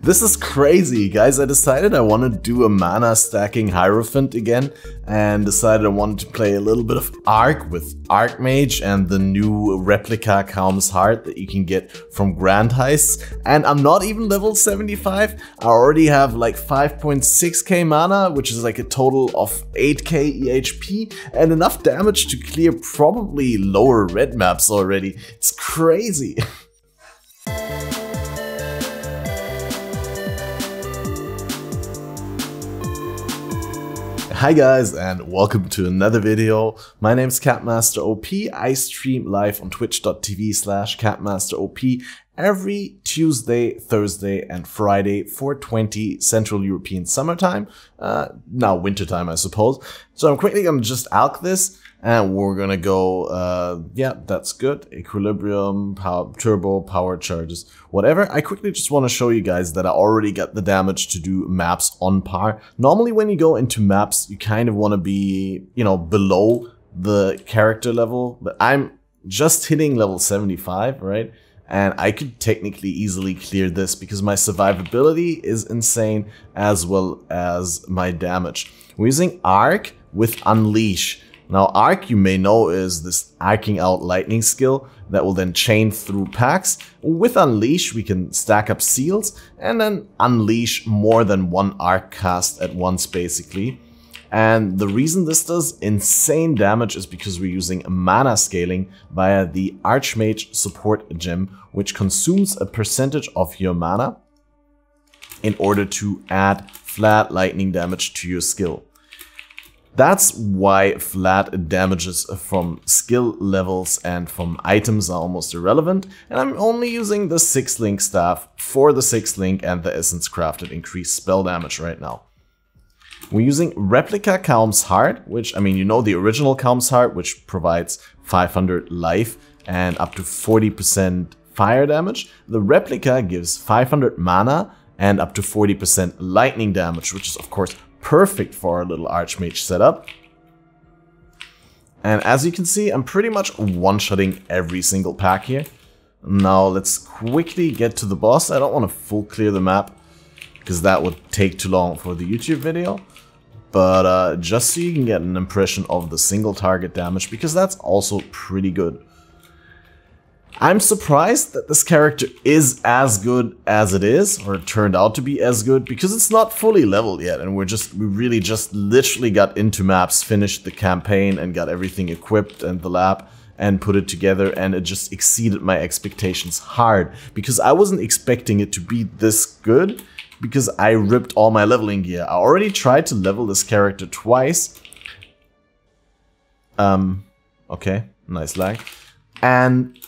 This is crazy, guys. I decided I want to do a mana stacking Hierophant again and decided I wanted to play a little bit of Arc with Archmage and the new replica Calm's Heart that you can get from Grand Heists. And I'm not even level 75. I already have like 5.6k mana, which is like a total of 8k EHP and enough damage to clear probably lower red maps already. It's crazy. Hi guys, and welcome to another video. My name is CatmasterOP. I stream live on twitch.tv/CatmasterOP every Tuesday, Thursday, and Friday 4:20 Central European summertime. Now wintertime, I suppose. So I'm quickly gonna just alch this, and we're gonna go, yeah, that's good. Equilibrium, power, turbo, power charges, whatever. I quickly just want to show you guys that I already got the damage to do maps on par. Normally when you go into maps, you kind of want to be, you know, below the character level, but I'm just hitting level 75, right? And I could technically easily clear this because my survivability is insane as well as my damage. We're using Arc with Unleash. Now Arc, you may know, is this arcing out lightning skill that will then chain through packs. With Unleash we can stack up seals and then unleash more than one arc cast at once basically. And the reason this does insane damage is because we're using mana scaling via the Archmage support gem, which consumes a percentage of your mana in order to add flat lightning damage to your skill. That's why flat damages from skill levels and from items are almost irrelevant, and I'm only using the 6-link staff for the 6-link and the essence crafted increased spell damage right now. We're using replica Calm's Heart, which, I mean, you know the original Calm's Heart, which provides 500 life and up to 40% fire damage. The replica gives 500 mana and up to 40% lightning damage, which is of course perfect for our little Archmage setup. And as you can see, I'm pretty much one-shotting every single pack here. Now let's quickly get to the boss. I don't want to full clear the map because that would take too long for the YouTube video. But just so you can get an impression of the single target damage, because that's also pretty good. I'm surprised that this character is as good as it is, or it turned out to be as good, because it's not fully leveled yet, and we really just literally got into maps, finished the campaign, and got everything equipped and the lab, and put it together, and it just exceeded my expectations hard, because I wasn't expecting it to be this good, because I ripped all my leveling gear. I already tried to level this character twice. Okay, nice lag. And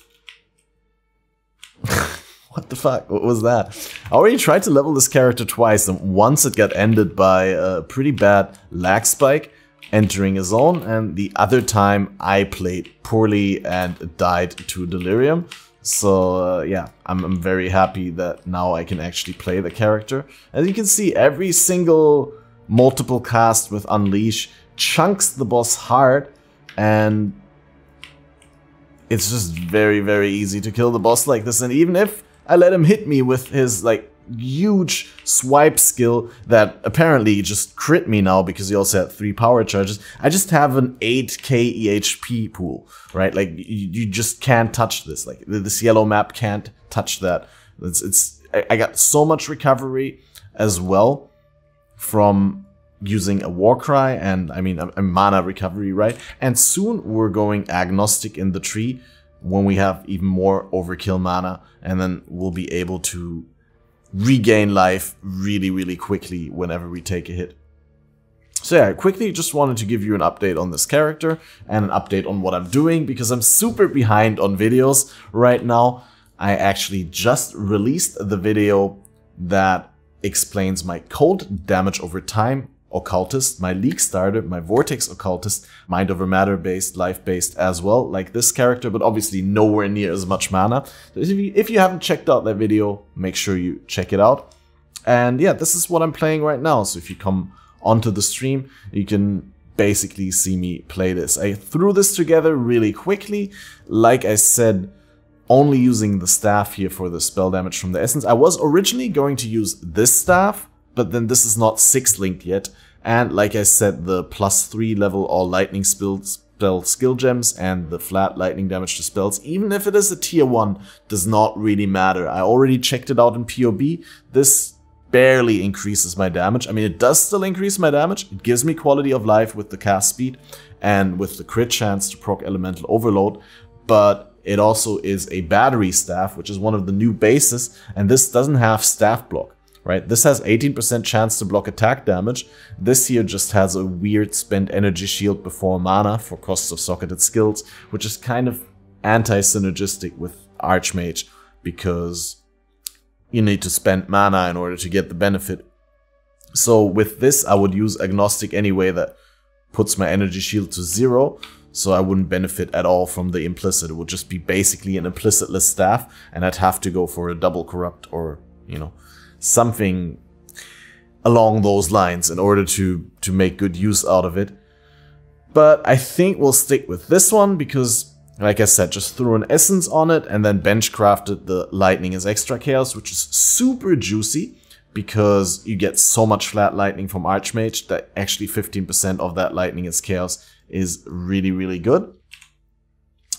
what the fuck? What was that? I already tried to level this character twice, and once it got ended by a pretty bad lag spike entering a zone, and the other time I played poorly and died to delirium. So yeah, I'm very happy that now I can actually play the character. As you can see, every single multiple cast with Unleash chunks the boss hard, and it's just very, very easy to kill the boss like this. And even if I let him hit me with his like huge swipe skill that apparently just crit me now because he also had 3 power charges, I just have an 8k EHP pool, right? Like you just can't touch this. Like this yellow map can't touch that. I got so much recovery as well from using a Warcry, and I mean a mana recovery, right? And soon we're going agnostic in the tree when we have even more overkill mana, and then we'll be able to regain life really, really quickly whenever we take a hit. So yeah, I quickly just wanted to give you an update on this character and an update on what I'm doing, because I'm super behind on videos right now. I actually just released the video that explains my cold damage over time Occultist, my League Starter, my Vortex Occultist, Mind over Matter based, life based as well, like this character, but obviously nowhere near as much mana. So if you haven't checked out that video, make sure you check it out. And yeah, this is what I'm playing right now. So if you come onto the stream, you can basically see me play this. I threw this together really quickly. Like I said, only using the staff here for the spell damage from the essence. I was originally going to use this staff, but then this is not 6 linked yet. And like I said, the +3 level all lightning spell skill gems and the flat lightning damage to spells, even if it is a tier 1, does not really matter. I already checked it out in POB. This barely increases my damage. I mean, it does still increase my damage. It gives me quality of life with the cast speed and with the crit chance to proc elemental overload, but it also is a battery staff, which is one of the new bases, and this doesn't have staff block, right? This has 18% chance to block attack damage. This here just has a weird spend energy shield before mana for costs of socketed skills, which is kind of anti-synergistic with Archmage, because you need to spend mana in order to get the benefit. So with this, I would use Agnostic anyway, that puts my energy shield to 0, so I wouldn't benefit at all from the implicit. It would just be basically an implicitless staff, and I'd have to go for a double corrupt or, you know, something along those lines in order to make good use out of it. But I think we'll stick with this one because, like I said, just threw an essence on it and then bench crafted the lightning as extra chaos, which is super juicy because you get so much flat lightning from Archmage that actually 15% of that lightning as chaos is really, really good.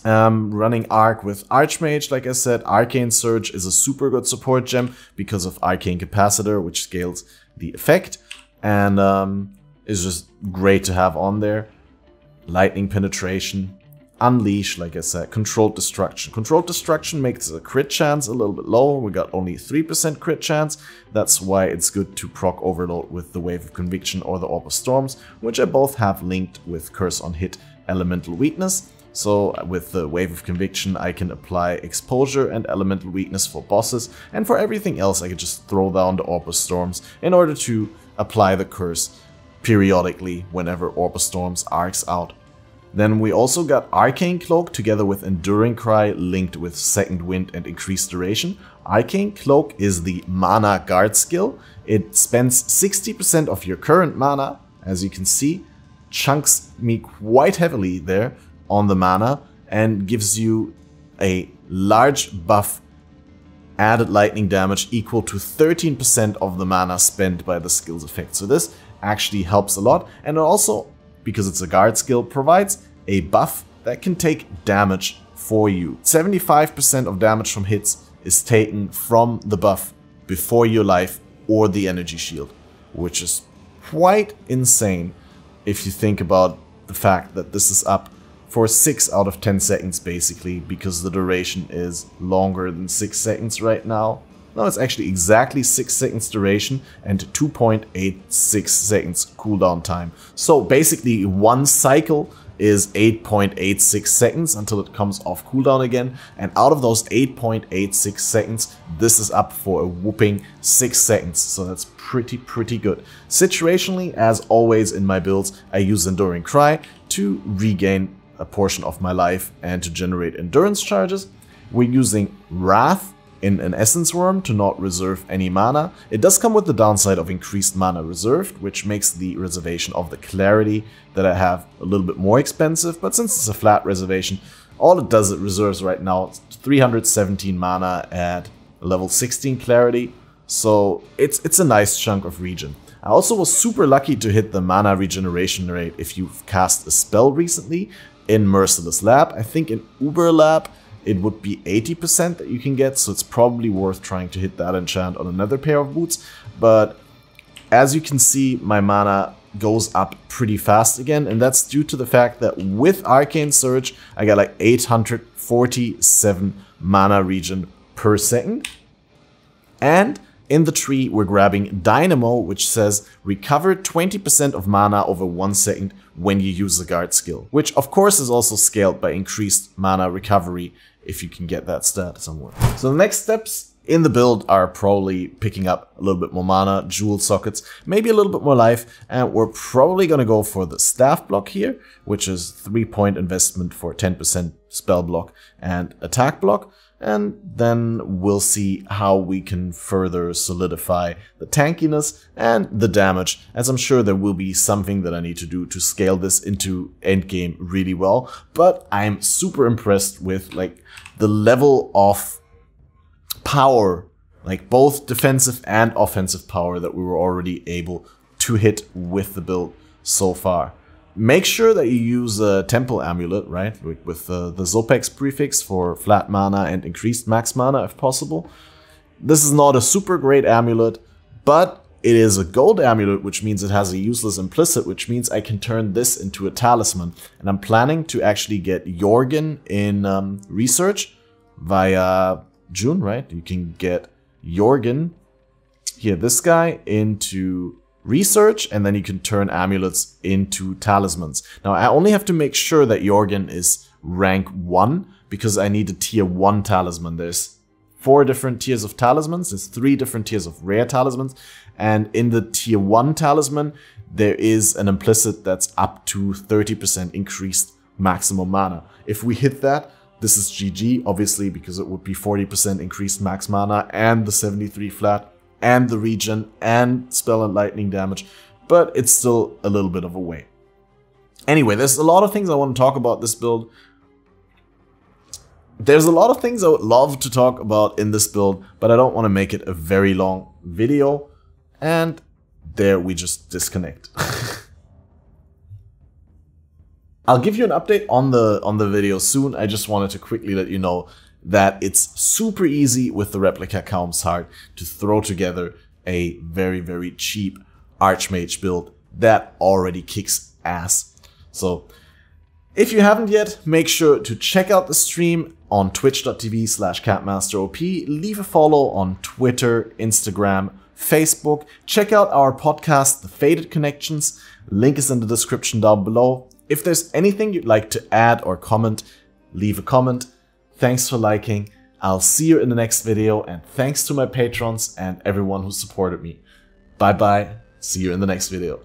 Running Arc with Archmage, like I said, Arcane Surge is a super good support gem because of Arcane Capacitor, which scales the effect, and is just great to have on there. Lightning Penetration, Unleash, like I said, Controlled Destruction. Controlled Destruction makes the crit chance a little bit lower. We got only 3% crit chance. That's why it's good to proc Overload with the Wave of Conviction or the Orb of Storms, which I both have linked with Curse on Hit Elemental Weakness. So with the Wave of Conviction, I can apply Exposure and Elemental Weakness for bosses, and for everything else, I can just throw down the Orb of Storms in order to apply the Curse periodically whenever Orb of Storms arcs out. Then we also got Arcane Cloak together with Enduring Cry linked with Second Wind and Increased Duration. Arcane Cloak is the mana guard skill. It spends 60% of your current mana, as you can see, chunks me quite heavily there on the mana, and gives you a large buff added lightning damage equal to 13% of the mana spent by the skill's effect. So this actually helps a lot, and it also, because it's a guard skill, provides a buff that can take damage for you. 75% of damage from hits is taken from the buff before your life or the energy shield, which is quite insane if you think about the fact that this is up for 6 out of 10 seconds basically, because the duration is longer than 6 seconds right now. No, it's actually exactly 6 seconds duration and 2.86 seconds cooldown time. So basically one cycle is 8.86 seconds until it comes off cooldown again, and out of those 8.86 seconds, this is up for a whooping 6 seconds, so that's pretty good. Situationally, as always in my builds, I use Enduring Cry to regain a portion of my life and to generate endurance charges. We're using Wrath in an Essence Worm to not reserve any mana. It does come with the downside of increased mana reserved, which makes the reservation of the Clarity that I have a little bit more expensive, but since it's a flat reservation, all it does, it reserves right now 317 mana at level 16 Clarity, so it's a nice chunk of regen. I also was super lucky to hit the mana regeneration rate if you've cast a spell recently in Merciless Lab. I think in Uber Lab it would be 80% that you can get, so it's probably worth trying to hit that enchant on another pair of boots. But as you can see, my mana goes up pretty fast again, and that's due to the fact that with Arcane Surge, I got like 847 mana regen per second. And in the tree, we're grabbing Dynamo, which says recover 20% of mana over 1 second when you use the guard skill, which of course is also scaled by increased mana recovery if you can get that stat somewhere. So the next steps in the build are probably picking up a little bit more mana, jewel sockets, maybe a little bit more life, and we're probably going to go for the staff block here, which is 3-point investment for 10% spell block and attack block. and then we'll see how we can further solidify the tankiness and the damage, as I'm sure there will be something that I need to do to scale this into endgame really well. But I'm super impressed with like the level of power, like both defensive and offensive power, that we were already able to hit with the build so far. Make sure that you use a Temple Amulet, right? With the Xopec prefix for flat mana and increased max mana if possible. This is not a super great amulet, but it is a gold amulet, which means it has a useless implicit, which means I can turn this into a talisman. And I'm planning to actually get Jorgen in research via June, right? You can get Jorgen, here, this guy, into research, and then you can turn amulets into talismans. Now I only have to make sure that Jorgen is rank 1, because I need a tier 1 talisman. There's 4 different tiers of talismans, there's 3 different tiers of rare talismans, and in the tier 1 talisman there is an implicit that's up to 30% increased maximum mana. If we hit that, this is GG, obviously, because it would be 40% increased max mana and the 73 flat and the regen and spell and lightning damage, but it's still a little bit of a way. Anyway, there's a lot of things I want to talk about this build. There's a lot of things I would love to talk about in this build, but I don't want to make it a very long video, and there we just disconnect. I'll give you an update on the video soon. I just wanted to quickly let you know that it's super easy with the replica Kaum's Heart to throw together a very, very cheap Archmage build that already kicks ass. So if you haven't yet, make sure to check out the stream on twitch.tv/CatmasterOP. Leave a follow on Twitter, Instagram, Facebook. Check out our podcast, The Faded Connections. Link is in the description down below. If there's anything you'd like to add or comment, leave a comment. Thanks for liking. I'll see you in the next video, and thanks to my patrons and everyone who supported me. Bye bye. See you in the next video.